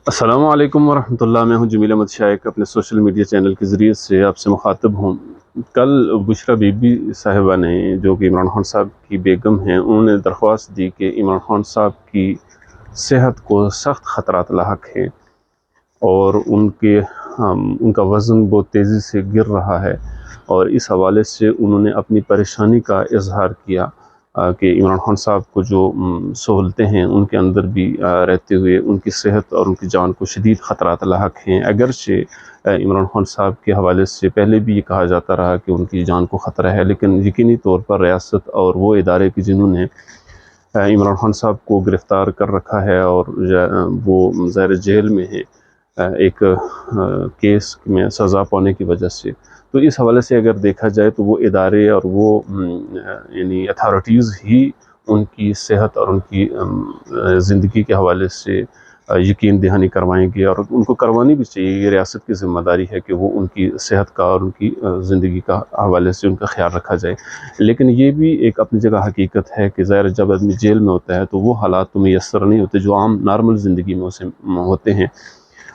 السلام علیکم ورحمۃ اللہ، میں ہوں جمیل احمد شائق، اپنے سوشل میڈیا چینل کے ذریعے سے آپ سے مخاطب ہوں۔ کل بشریٰ بی بی صاحبہ نے، جو کہ عمران خان صاحب کی بیگم ہیں، انہوں نے درخواست دی کہ عمران خان صاحب کی صحت کو سخت خطرات لاحق ہیں اور ان کا وزن بہت تیزی سے گر رہا ہے، اور اس حوالے سے انہوں نے اپنی پریشانی کا اظہار کیا کہ عمران خان صاحب کو جو سہولتیں ہیں ان کے اندر بھی رہتے ہوئے ان کی صحت اور ان کی جان کو شدید خطرات لاحق ہیں۔ اگرچہ عمران خان صاحب کے حوالے سے پہلے بھی یہ کہا جاتا رہا کہ ان کی جان کو خطرہ ہے، لیکن یقینی طور پر ریاست اور وہ ادارے کی جنہوں نے عمران خان صاحب کو گرفتار کر رکھا ہے اور وہ ظاہر جیل میں ہیں ایک کیس میں سزا پانے کی وجہ سے، تو اس حوالے سے اگر دیکھا جائے تو وہ ادارے اور وہ یعنی اتھارٹیز ہی ان کی صحت اور ان کی زندگی کے حوالے سے یقین دہانی کروائیں گے، اور ان کو کروانی بھی چاہیے۔ یہ ریاست کی ذمہ داری ہے کہ وہ ان کی صحت کا اور ان کی زندگی کا حوالے سے ان کا خیال رکھا جائے۔ لیکن یہ بھی ایک اپنی جگہ حقیقت ہے کہ ظاہر جب آدمی جیل میں ہوتا ہے تو وہ حالات تو میسر نہیں ہوتے جو عام نارمل زندگی میں اسے ہوتے ہیں،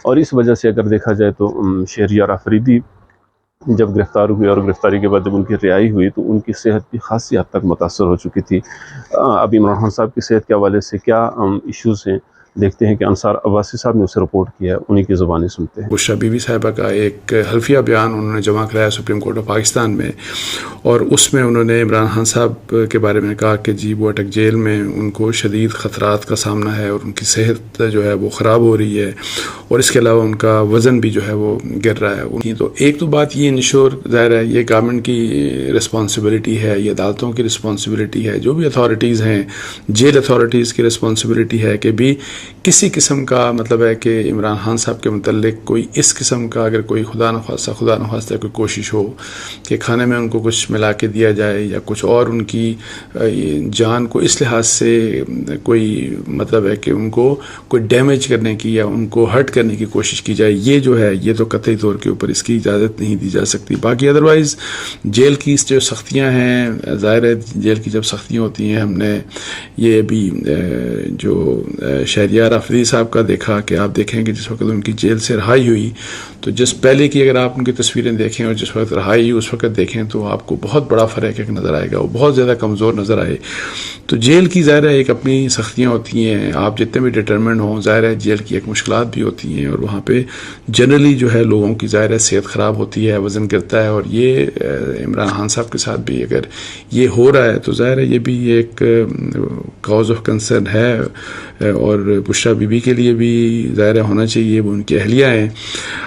اور اس وجہ سے اگر دیکھا جائے تو شہریار آفریدی جب گرفتار ہوئے اور گرفتاری کے بعد جب ان کی رہائی ہوئی تو ان کی صحت بھی خاصی حد تک متاثر ہو چکی تھی۔ اب عمران خان صاحب کی صحت کے حوالے سے کیا ایشوز ہیں، دیکھتے ہیں کہ انصار عباسی صاحب نے اسے رپورٹ کیا ہے، انہی کی زبانی سنتے ہیں۔ بشریٰ بی بی صاحبہ کا ایک حلفیہ بیان انہوں نے جمع کرایا سپریم کورٹ آف پاکستان میں، اور اس میں انہوں نے عمران خان صاحب کے بارے میں کہا کہ جی وہ اٹک جیل میں ان کو شدید خطرات کا سامنا ہے اور ان کی صحت جو ہے وہ خراب ہو رہی ہے، اور اس کے علاوہ ان کا وزن بھی جو ہے وہ گر رہا ہے۔ تو ایک تو بات یہ انشور ظاہر ہے یہ گورنمنٹ کی رسپانسبلٹی ہے، یہ عدالتوں کی رسپانسبلٹی ہے، جو بھی اتھارٹیز ہیں جیل اتھارٹیز کی رسپانسبلٹی ہے کہ بھی کسی قسم کا مطلب ہے کہ عمران خان صاحب کے متعلق کوئی اس قسم کا اگر کوئی خدا نخواستہ کوئی کوشش ہو کہ کھانے میں ان کو کچھ ملا کے دیا جائے یا کچھ اور ان کی جان کو اس لحاظ سے کوئی مطلب ہے کہ ان کو کوئی ڈیمیج کرنے کی یا ان کو ہرٹ کرنے کی کوشش کی جائے، یہ جو ہے یہ تو قطعی طور کے اوپر اس کی اجازت نہیں دی جا سکتی۔ باقی ادروائز جیل کی جو سختیاں ہیں، ظاہر ہے جیل کی جب سختیاں ہوتی ہیں، ہم نے یہ ابھی جو شہریار آفریدی صاحب کا دیکھا کہ آپ دیکھیں کہ جس وقت ان کی جیل سے رہائی ہوئی تو جس پہلے کی اگر آپ ان کی تصویریں دیکھیں اور جس وقت رہائی اس وقت دیکھیں تو آپ کو بہت بڑا فرق ایک نظر آئے گا، وہ بہت زیادہ کمزور نظر آئے۔ تو جیل کی ظاہر ہے ایک اپنی سختیاں ہوتی ہیں، آپ جتنے بھی ڈٹرمنڈ ہوں، ظاہر ہے جیل کی ایک مشکلات بھی ہوتی ہیں، اور وہاں پہ جنرلی جو ہے لوگوں کی ظاہر ہے صحت خراب ہوتی ہے، وزن گرتا ہے، اور یہ عمران خان صاحب کے ساتھ بھی اگر یہ ہو رہا ہے تو ظاہر ہے یہ بھی ایک کاز آف کنسرن ہے، اور بشریٰ بی بی کے لیے بھی ظاہر ہونا چاہیے، وہ ان کی اہلیہ ہیں۔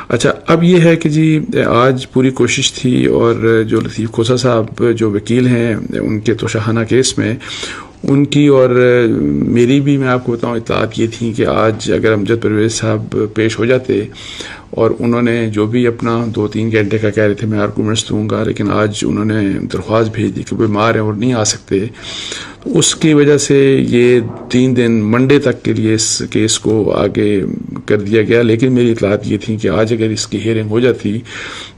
اچھا اب یہ ہے کہ جی آج پوری کوشش تھی، اور جو لطیف کھوسہ صاحب جو وکیل ہیں ان کے توشاخانہ کیس میں ان کی اور میری بھی میں آپ کو بتاؤں اطلاعات یہ تھیں کہ آج اگر امجد پرویز صاحب پیش ہو جاتے اور انہوں نے جو بھی اپنا 2-3 گھنٹے کا کہہ رہے تھے میں آرگومنٹس دوں گا، لیکن آج انہوں نے درخواست بھیج دی کہ بیمار ہیں اور نہیں آ سکتے، تو اس کی وجہ سے یہ 3 دن منڈے تک کے لیے اس کیس کو آگے کر دیا گیا۔ لیکن میری اطلاعات یہ تھیں کہ آج اگر اس کی ہیئرنگ ہو جاتی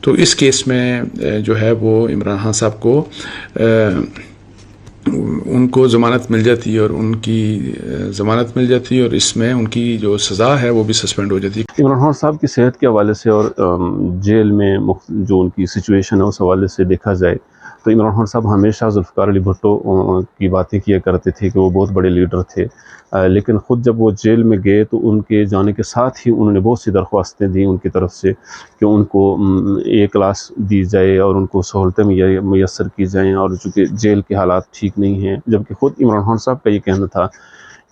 تو اس کیس میں جو ہے وہ عمران خان صاحب کو ان کو ضمانت مل جاتی اور ان کی ضمانت مل جاتی، اور اس میں ان کی جو سزا ہے وہ بھی سسپینڈ ہو جاتی۔ عمران خان صاحب کی صحت کے حوالے سے اور جیل میں جو ان کی سچویشن ہے اس حوالے سے دیکھا جائے تو عمران خان صاحب ہمیشہ ذوالفقار علی بھٹو کی باتیں کیا کرتے تھے کہ وہ بہت بڑے لیڈر تھے، لیکن خود جب وہ جیل میں گئے تو ان کے جانے کے ساتھ ہی انہوں نے بہت سی درخواستیں دیں ان کی طرف سے کہ ان کو ایک کلاس دی جائے اور ان کو سہولتیں میسر کی جائیں، اور چونکہ جیل کے حالات ٹھیک نہیں ہیں، جبکہ خود عمران خان صاحب کا یہ کہنا تھا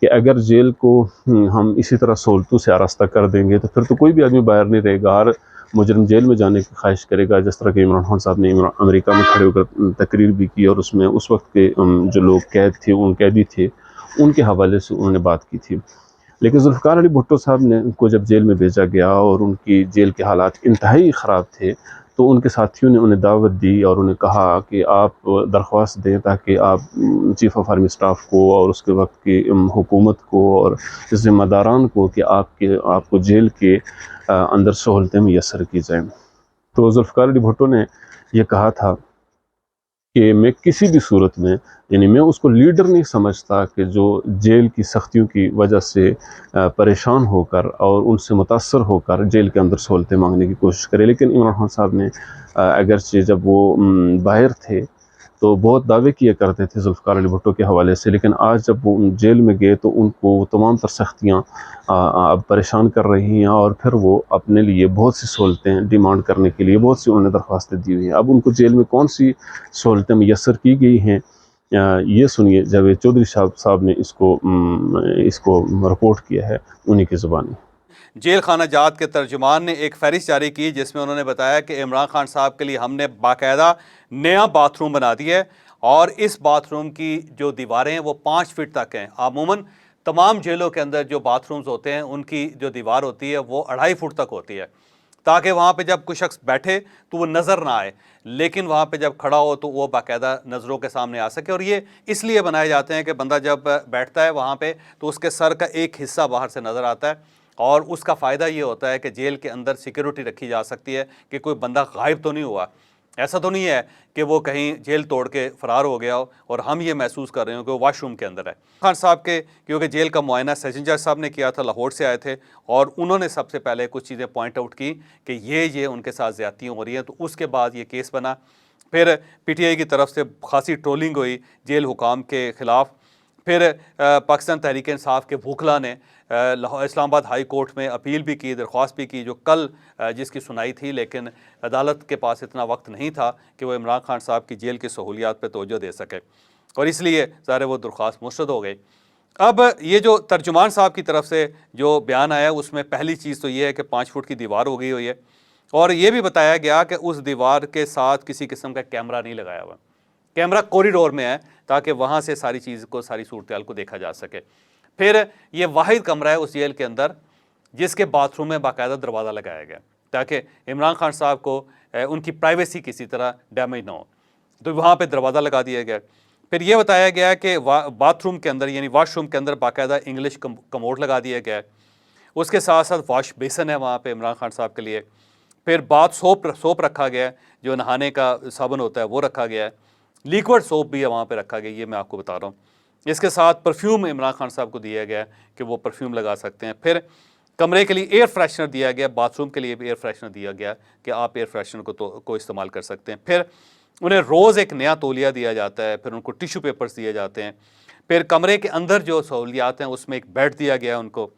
کہ اگر جیل کو ہم اسی طرح سہولتوں سے آراستہ کر دیں گے تو پھر تو کوئی بھی آدمی باہر نہیں رہے گا، ہر مجرم جیل میں جانے کی خواہش کرے گا، جس طرح کہ عمران خان صاحب نے امریکہ میں کھڑے ہو کر تقریر بھی کی، اور اس میں اس وقت کے جو لوگ قید تھے قیدی تھے ان کے حوالے سے انہوں نے بات کی تھی۔ لیکن ذوالفقار علی بھٹو صاحب نے کو جب جیل میں بھیجا گیا اور ان کی جیل کے حالات انتہائی خراب تھے تو ان کے ساتھیوں نے انہیں دعوت دی اور انہیں کہا کہ آپ درخواست دیں تاکہ آپ چیف آف آرمی اسٹاف کو اور اس کے وقت کی حکومت کو اور ذمہ داران کو کہ آپ کو جیل کے اندر سہولتیں میسر کی جائیں۔ تو ذوالفقار علی بھٹو نے یہ کہا تھا کہ میں کسی بھی صورت میں یعنی میں اس کو لیڈر نہیں سمجھتا کہ جو جیل کی سختیوں کی وجہ سے پریشان ہو کر اور ان سے متاثر ہو کر جیل کے اندر سہولتیں مانگنے کی کوشش کرے. لیکن عمران خان صاحب نے اگرچہ جب وہ باہر تھے تو بہت دعوے کیا کرتے تھے ذوالفقار علی بھٹو کے حوالے سے، لیکن آج جب وہ جیل میں گئے تو ان کو تمام تر سختیاں اب پریشان کر رہی ہیں، اور پھر وہ اپنے لیے بہت سی سہولتیں ڈیمانڈ کرنے کے لیے بہت سی انہوں نے درخواستیں دی ہوئی ہیں. اب ان کو جیل میں کون سی سہولتیں میسر کی گئی ہیں، یہ سنیے جاوید چودھری صاحب نے اس کو رپورٹ کیا ہے انہی کی زبانی. جیل خانہ جات کے ترجمان نے ایک فہرست جاری کی جس میں انہوں نے بتایا کہ عمران خان صاحب کے لیے ہم نے باقاعدہ نیا باتھ روم بنا دیا ہے، اور اس باتھ روم کی جو دیواریں ہیں وہ 5 فٹ تک ہیں. عموماً تمام جیلوں کے اندر جو باتھ رومز ہوتے ہیں ان کی جو دیوار ہوتی ہے وہ 2.5 فٹ تک ہوتی ہے، تاکہ وہاں پہ جب کوئی شخص بیٹھے تو وہ نظر نہ آئے، لیکن وہاں پہ جب کھڑا ہو تو وہ باقاعدہ نظروں کے سامنے آ سکے. اور یہ اس لیے بنائے جاتے ہیں کہ بندہ جب بیٹھتا ہے وہاں پہ تو اس کے سر کا ایک حصہ باہر سے نظر آتا ہے، اور اس کا فائدہ یہ ہوتا ہے کہ جیل کے اندر سیکیورٹی رکھی جا سکتی ہے کہ کوئی بندہ غائب تو نہیں ہوا. ایسا تو نہیں ہے کہ وہ کہیں جیل توڑ کے فرار ہو گیا ہو اور ہم یہ محسوس کر رہے ہوں کہ وہ واش روم کے اندر ہے. خان صاحب کے کیونکہ جیل کا معائنہ سیشن جج صاحب نے کیا تھا، لاہور سے آئے تھے، اور انہوں نے سب سے پہلے کچھ چیزیں پوائنٹ آؤٹ کی کہ یہ ان کے ساتھ زیادتیاں ہو رہی ہیں. تو اس کے بعد یہ کیس بنا. پھر پی ٹی آئی کی طرف سے خاصی ٹرولنگ ہوئی جیل حکام کے خلاف. پھر پاکستان تحریک انصاف کے بھوکلا نے اسلام آباد ہائی کورٹ میں اپیل بھی کی، درخواست بھی کی، جو کل جس کی سنائی تھی، لیکن عدالت کے پاس اتنا وقت نہیں تھا کہ وہ عمران خان صاحب کی جیل کی سہولیات پہ توجہ دے سکے، اور اس لیے ظاہر وہ درخواست مسترد ہو گئی. اب یہ جو ترجمان صاحب کی طرف سے جو بیان آیا اس میں پہلی چیز تو یہ ہے کہ 5 فٹ کی دیوار ہو گئی ہوئی ہے، اور یہ بھی بتایا گیا کہ اس دیوار کے ساتھ کسی قسم کا کیمرہ نہیں لگایا ہوا. کیمرہ کوریڈور میں ہے تاکہ وہاں سے ساری چیز کو، ساری صورتحال کو دیکھا جا سکے. پھر یہ واحد کمرہ ہے اس جیل کے اندر جس کے باتھ روم میں باقاعدہ دروازہ لگایا گیا تاکہ عمران خان صاحب کو ان کی پرائیویسی کسی طرح ڈیمیج نہ ہو، تو وہاں پہ دروازہ لگا دیا گیا. پھر یہ بتایا گیا کہ باتھ روم کے اندر یعنی واش روم کے اندر باقاعدہ انگلش کموڈ لگا دیا گیا ہے. اس کے ساتھ ساتھ واش بیسن ہے وہاں پہ عمران خان صاحب کے لیے. پھر باتھ سوپ رکھا گیا ہے، جو نہانے کا صابن ہوتا ہے وہ رکھا گیا ہے. لیکوڈ سوپ بھی ہے وہاں پہ رکھا گیا، یہ میں آپ کو بتا رہا ہوں. اس کے ساتھ پرفیوم عمران خان صاحب کو دیا گیا کہ وہ پرفیوم لگا سکتے ہیں. پھر کمرے کے لیے ایئر فریشنر دیا گیا، باتھ روم کے لیے بھی ایئر فریشنر دیا گیا کہ آپ ایئر فریشنر کو استعمال کر سکتے ہیں. پھر انہیں روز ایک نیا تولیہ دیا جاتا ہے. پھر ان کو ٹیشو پیپرز دیے جاتے ہیں. پھر کمرے کے اندر جو سہولیات ہیں اس میں ایک بیڈ دیا گیا ان کو،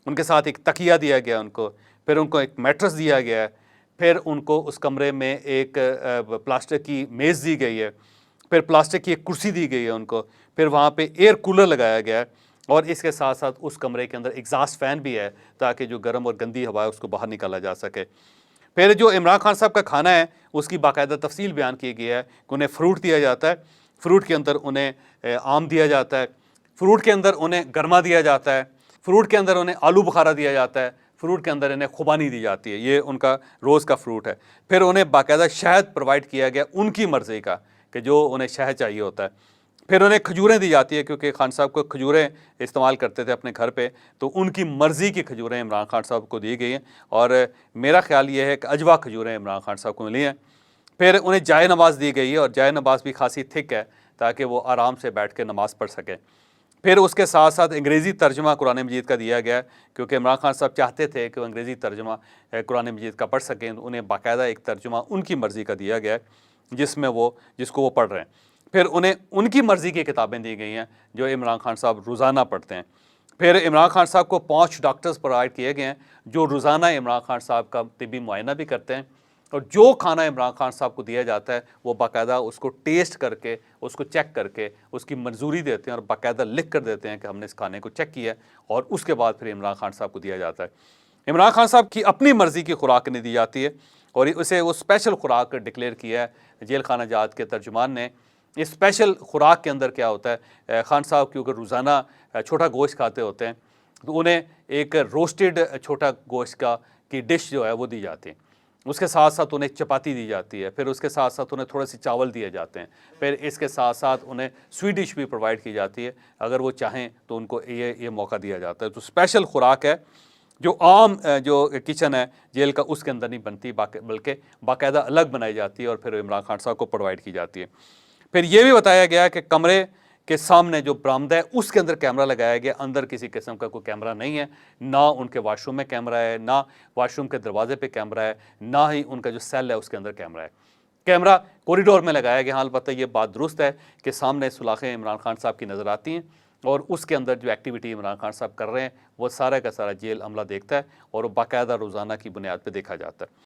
ان کے ساتھ ایک تکیہ دیا گیا ان کو. پھر ان کو ایک میٹرس دیا گیا ہے. پھر ان کو اس کمرے میں ایک پلاسٹک کی میز دی گئی ہے. پھر پلاسٹک کی ایک کرسی دی گئی ہے ان کو. پھر وہاں پہ ایئر کولر لگایا گیا ہے، اور اس کے ساتھ ساتھ اس کمرے کے اندر ایگزاسٹ فین بھی ہے تاکہ جو گرم اور گندی ہوا ہے اس کو باہر نکالا جا سکے. پھر جو عمران خان صاحب کا کھانا ہے اس کی باقاعدہ تفصیل بیان کی گئی ہے کہ انہیں فروٹ دیا جاتا ہے، فروٹ کے اندر انہیں آم دیا جاتا ہے، فروٹ کے اندر انہیں گرما دیا جاتا ہے، فروٹ کے اندر انہیں آلو بخارا دیا جاتا ہے، فروٹ کے اندر انہیں خوبانی دی جاتی ہے. یہ ان کا روز کا فروٹ ہے. پھر انہیں باقاعدہ شہد پرووائڈ کیا گیا ان کی مرضی کا کہ جو انہیں شہد چاہیے ہوتا ہے. پھر انہیں کھجوریں دی جاتی ہے کیونکہ خان صاحب کو کھجوریں استعمال کرتے تھے اپنے گھر پہ، تو ان کی مرضی کی کھجوریں عمران خان صاحب کو دی گئی ہیں، اور میرا خیال یہ ہے کہ اجوا کھجوریں عمران خان صاحب کو ملی ہیں. پھر انہیں جائے نماز دی گئی ہے، اور جائے نماز بھی خاصی تھک ہے تاکہ وہ آرام سے بیٹھ کے نماز پڑھ سکیں. پھر اس کے ساتھ ساتھ انگریزی ترجمہ قرآن مجید کا دیا گیا کیونکہ عمران خان صاحب چاہتے تھے کہ وہ انگریزی ترجمہ قرآن مجید کا پڑھ سکیں. انہیں باقاعدہ ایک ترجمہ ان کی مرضی کا دیا گیا جس کو وہ پڑھ رہے ہیں. پھر انہیں ان کی مرضی کی کتابیں دی گئی ہیں جو عمران خان صاحب روزانہ پڑھتے ہیں. پھر عمران خان صاحب کو 5 ڈاکٹرز پرووائڈ کیے گئے ہیں جو روزانہ عمران خان صاحب کا طبی معائنہ بھی کرتے ہیں، اور جو کھانا عمران خان صاحب کو دیا جاتا ہے وہ باقاعدہ اس کو ٹیسٹ کر کے، اس کو چیک کر کے اس کی منظوری دیتے ہیں، اور باقاعدہ لکھ کر دیتے ہیں کہ ہم نے اس کھانے کو چیک کیا ہے، اور اس کے بعد پھر عمران خان صاحب کو دیا جاتا ہے. عمران خان صاحب کی اپنی مرضی کی خوراک نہیں دی جاتی ہے، اور اسے وہ اسپیشل خوراک ڈکلیئر کیا ہے جیل خانہ جات کے ترجمان نے. اس اسپیشل خوراک کے اندر کیا ہوتا ہے، خان صاحب کیونکہ روزانہ چھوٹا گوشت کھاتے ہوتے ہیں تو انہیں ایک روسٹڈ چھوٹا گوشت کی ڈش جو ہے وہ دی جاتی ہے. اس کے ساتھ ساتھ انہیں چپاتی دی جاتی ہے. پھر اس کے ساتھ ساتھ انہیں تھوڑے سے چاول دیے جاتے ہیں. پھر اس کے ساتھ ساتھ انہیں سویٹ ڈش بھی پرووائڈ کی جاتی ہے، اگر وہ چاہیں تو ان کو یہ موقع دیا جاتا ہے. تو اسپیشل خوراک ہے جو عام جو کچن ہے جیل کا اس کے اندر نہیں بنتی، بلکہ باقاعدہ الگ بنائی جاتی ہے اور پھر عمران خان صاحب کو پرووائڈ کی جاتی ہے. پھر یہ بھی بتایا گیا کہ کمرے کے سامنے جو برآمدہ ہے اس کے اندر کیمرہ لگایا گیا، اندر کسی قسم کا کوئی کیمرہ نہیں ہے، نہ ان کے واش روم میں کیمرہ ہے، نہ واش روم کے دروازے پہ کیمرہ ہے، نہ ہی ان کا جو سیل ہے اس کے اندر کیمرہ ہے۔ کیمرہ کوریڈور میں لگایا گیا۔ ہاں البتہ یہ بات درست ہے کہ سامنے سولاخیں عمران خان صاحب کی نظر آتی ہیں، اور اس کے اندر جو ایکٹیویٹی عمران خان صاحب کر رہے ہیں وہ سارا کا سارا جیل عملہ دیکھتا ہے، اور وہ باقاعدہ روزانہ کی بنیاد پہ دیکھا جاتا ہے۔